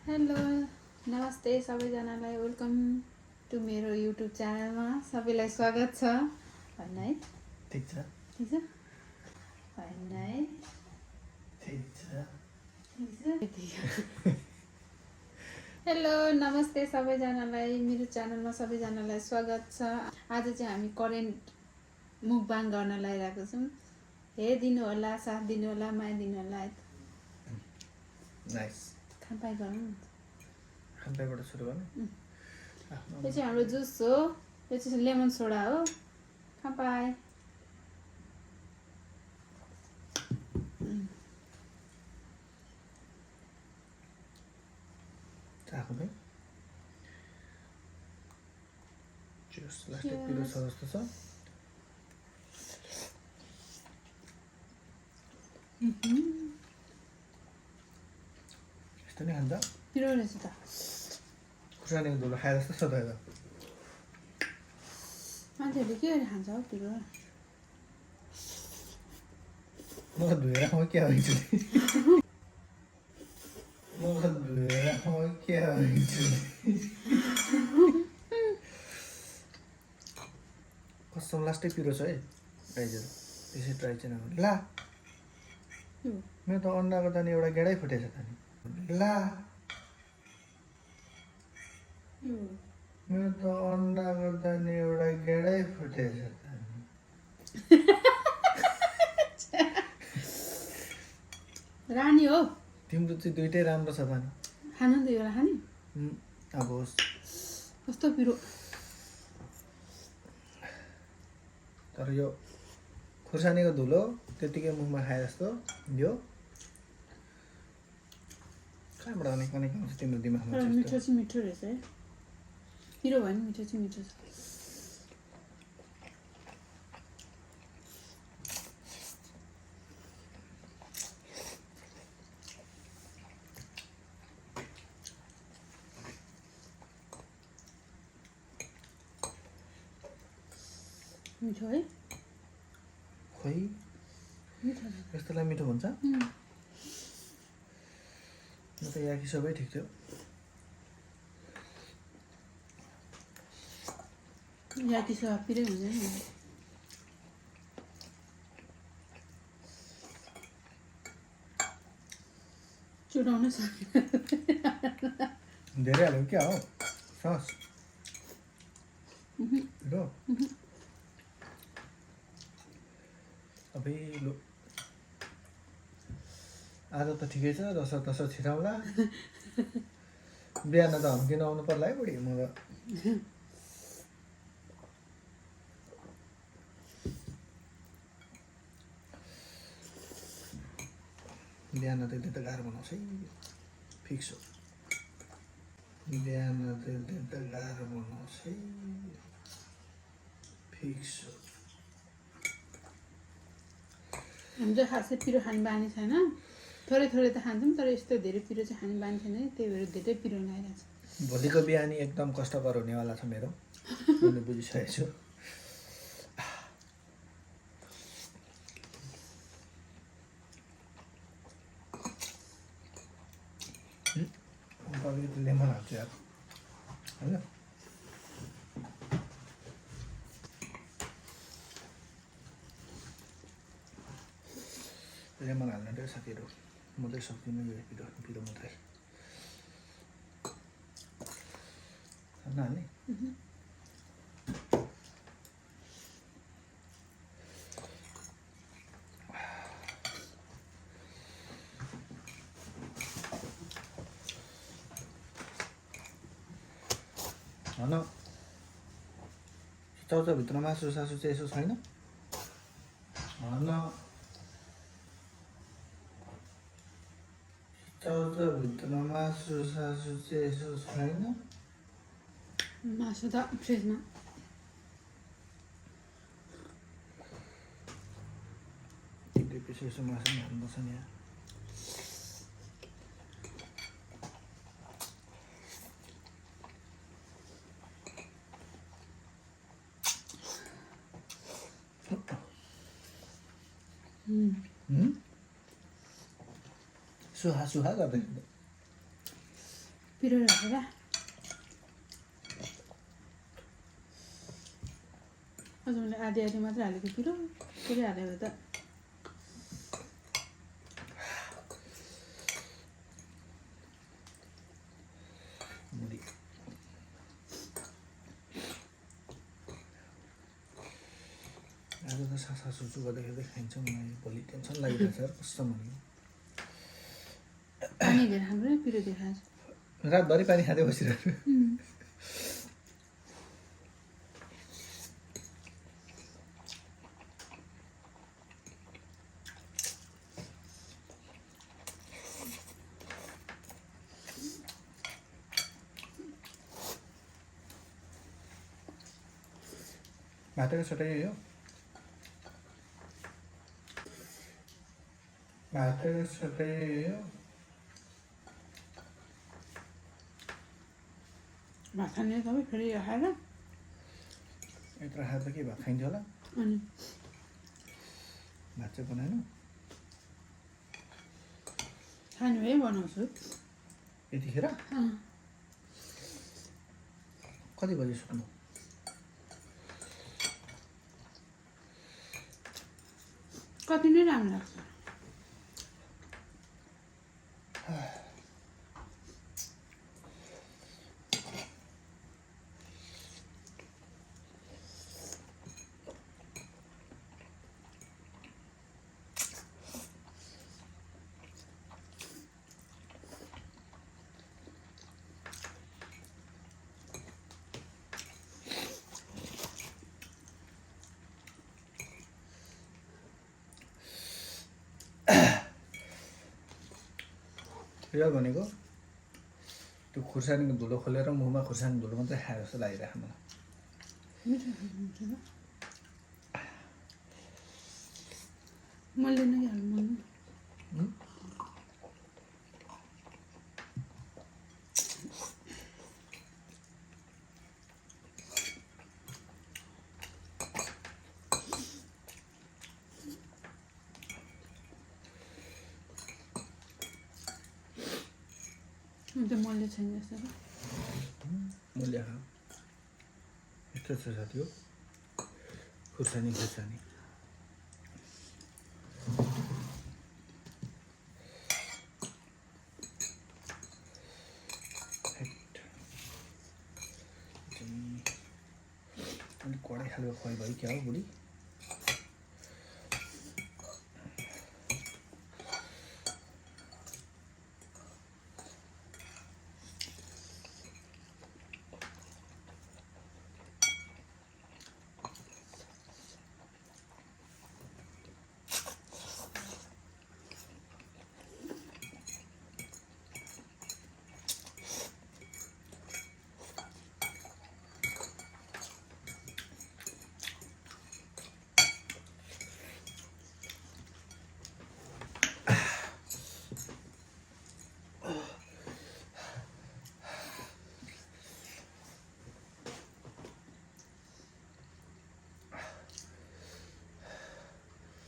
Hello नमस्ते सबैजनालाई welcome to मेरो युट्युब च्यानलमा सबैलाई स्वागत छ हैन है ठीक छ ठीक छ हैन है ठीक छ हेलो नमस्ते सबैजनालाई मेरो च्यानलमा सबैजनालाई स्वागत छ। आज चाहिँ हामी करेन्ट मुकबाङ गर्न लागिरहेको छौँ। हेरिदिनु होला, साथ दिनु होला, माया दिनु होला है त। नाइस खानपान गरौँ। खानपानबाट सुरु गर्नु। यो चाहिँ हाम्रो जुस हो, यो चाहिँ लेमन सोडा हो। खानपान चाख्नु जुस प्लास्टिक पिरो छ जस्तो छ। यस्तो नै खान्छ पिरो रहेछ त। खुर्सानीको धुलो खाए जस्तो छ त यो त। मान्छेहरूले के गरी खान्छ हौ पिरो? म धोएर म के हुन्छ म धोएर म के हुन्छ कस्तो लास्टै पिरो छ है राइजर। त्यसै ट्राई चाहिँ नगर्नु ला। मेरो त अन्डाको त नि एउटा गेडै फुटेछ त नि ला। मेरो त अन्डाको त नि एउटा गेडै फुटेछ त नि। रानी हो तिम्रो चाहिँ दुइटै राम्रो छ त नि। खानु नि एउटा खाने अब होस् कस्तो पिरो। तर यो खुर्सानीको धुलो त्यतिकै मुखमा खाए जस्तो यो कहाँबाट अनेक अनेक आउँछ तिम्रो दिमागमा तर चाहिँ मिठो चाहिँ मिठो रहेछ है। पिरो भयो नि मिठो चाहिँ मिठो छ। मिठो है खोइ मिठो यस्तोलाई मिठो भन्छ। म त याकी सबै ठिक थियो। याकी सबै पिरै हुन्छ नि। चुडाउन सक्यो धेरै हाल्यो क्या हो सस रो अबै लु आज त ठिकै छ। दसैँ दसैँ छिराउला बिहान त हम्किन आउनु पर्ला है बुढी म त। बिहान त्यसले त गाह्रो बनाउँछ है फिक्स हो। बिहान त्यसले त गाह्रो बनाउँछ है फिक्स हो। हामी चाहिँ खासै पिरो खाने बानी छैन। थोरै थोरै त खान्छौँ तर यस्तो धेरै पिरो चाहिँ खाने बानी छैन। त्यही भएर धेरै पिरो लगाइरहेको छ। भोलिको बिहानी एकदम कष्टकर हुनेवाला छ मेरो। मैले बुझिसकेको छु। अलिकति लेमन हाल्छु यार होइन। लेमन हाल्नु रे साथीहरू। म चाहिँ सक्दिनँ यो पिरो पिरो मात्रै हाल्ने। भन चौचाभित्र मासु सासु चाहिँ यसो छैन? भन चौचाभित्र मासु सासु चाहिँ यसो छैन? मासु त फ्रिजमा टिप्दै पछि यसो मासु पनि हाल्नुपर्छ नि यहाँ। सुहा सुहा गर्दै पिरो राखेर अझ मैले आधी आधी मात्रै हालेको पिरो पुरै हालेर त मुरी आज त सासा सुसु गर्दाखेरि खाइन्छ मलाई भोलि टेन्सन लागिरहेछ यार कस्तो भन्नु पानी धेरै हाम्रो पिरो देखाएको रातभरि पानी खाँदै बसिरहेको भातको सटाइ हो भातको सटाइ हो भात खाने तपाईँ फेरि खाएर यत्रो खाएर त के भात खाइन्छ होला अनि भात चाहिँ बनाएन खाने भए बनाउँछु यतिखेर कति बजी सुत्नु कति नै राम्रो लाग्छ रियल भनेको त्यो खुर्सानीको धुलो खोलेर मुखमा खुर्सानी धुलो मात्रै खाएर जस्तो लागिरहेको मलाई मिठो हुन्छ ल मैले नै हाल्नु अन्त मैले छैन जस्तो मूल्य यस्तो छ साथी हो खुर्सानी खुर्सानी अलिक कडै खालको खुवाइ भयो क्या हो बुढी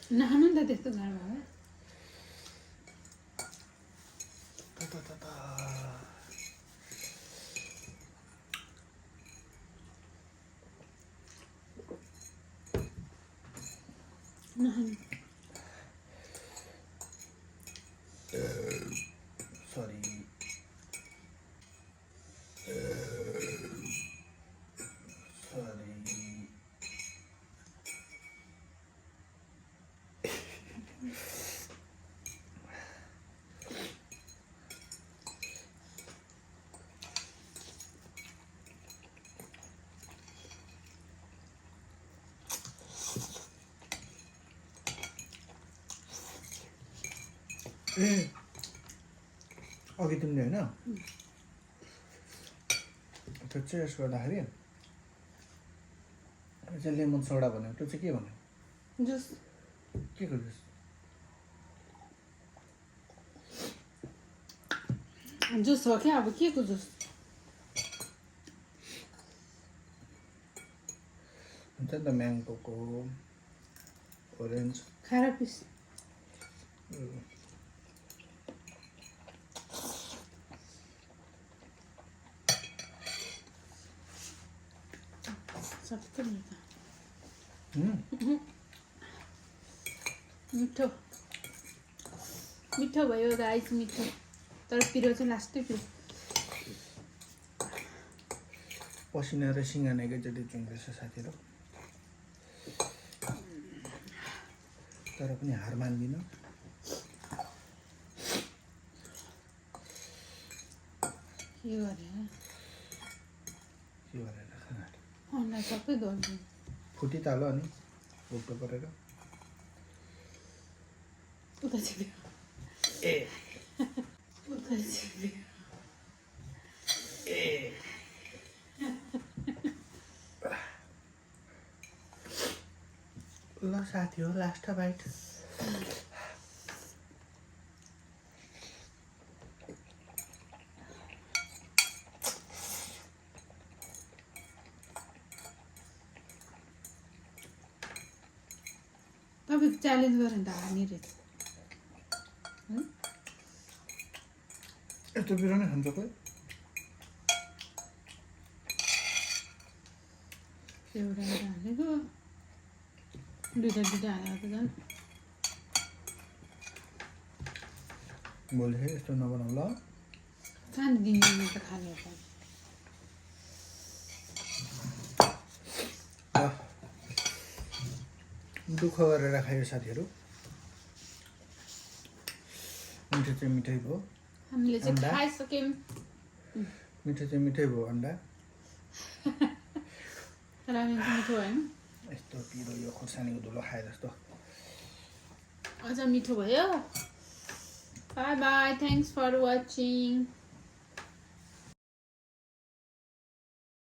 नखानु नि त त्यस्तो गाह्रो भयो नखानु सरी ए अघि तिमीले होइन त्यो चाहिँ यसो गर्दाखेरि त्यो चाहिँ लेमन सोडा भन्यो त्यो चाहिँ के भन्यो जुस के को जुस जुस हो क्या अब के को जुस हुन्छ नि त म्याङ्गोको ओरेन्ज खाएर पिस सबै मिठो मिठो भयो गाइस, मिठो। तर पिरो चाहिँ लास्टै पिरो। पसिना र सिँगाना एकैचोटि चुङ्दैछ साथीहरू, तर पनि हार मान्दिनँ। के गरेर खाना अन्डा सबै गरिदिनु। फुटितालो अनि भोक्टो परेर उता छिप्यो, ए उता छिप्यो। ल साथी हो, लास्ट बाइट। तपाईँ च्यालेन्ज गऱ्यो भने त हार्ने रहेछ। यस्तो पिरो नै खान्छ कोही? एउटा हालेको, दुइटा हालेको त झन्। भोलि फेरि यस्तो नबनाऊ ल। कहाँ दिनु त खाने हो। दुःख गरेर खायो साथीहरू, मिठो चाहिँ मिठै भयो। हामीले चाहिँ खाइसक्यौँ। मिठो चाहिँ मिठै भयो अन्डा। रामेन चाहिँ मिठो भएन। यस्तो पिरो यो खोर्सानीको धुलो खाए जस्तो। अझ मिठो भयो। Bye bye, thanks for watching.